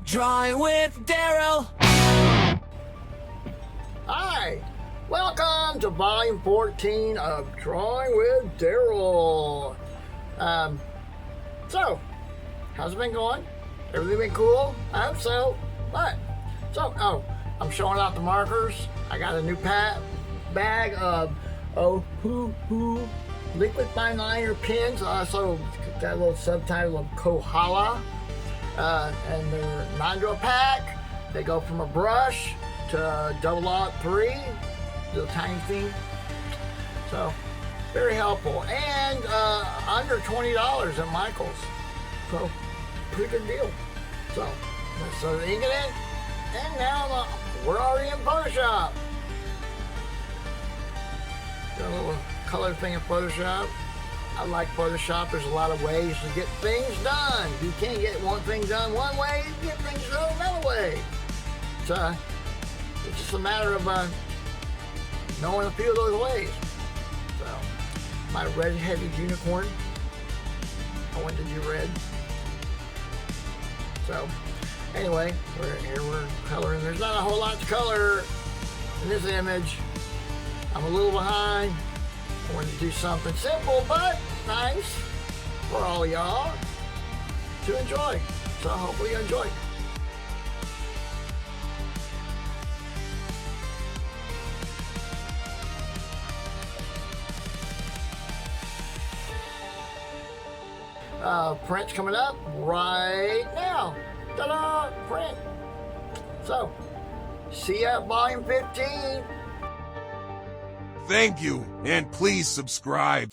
Drawing with Daryl. Hi, welcome to volume 14 of Drawing with Daryl. So, how's it been going? Everything been cool? I hope so. But, I'm showing off the markers. I got a new bag of Ohuhu liquid fine liner pens. Also got a little subtitle of Kohala. And they're 9 pack. They go from a brush to double aught 3, little tiny thing. So very helpful, and under $20 at Michael's. So pretty good deal. So the ink it in, and now we're already in Photoshop. Got a little color thing in Photoshop. I like Photoshop. There's a lot of ways to get things done. You can't get one thing done one way, you get things done another way. So it's just a matter of knowing a few of those ways. So my red-headed unicorn, I went to do red. So anyway, we're coloring. There's not a whole lot to color in this image. I'm a little behind. I wanted to do something simple but nice for all y'all to enjoy. So hopefully you enjoy. Print's coming up right now. Ta-da! Print. So, see ya at volume 15. Thank you, and please subscribe.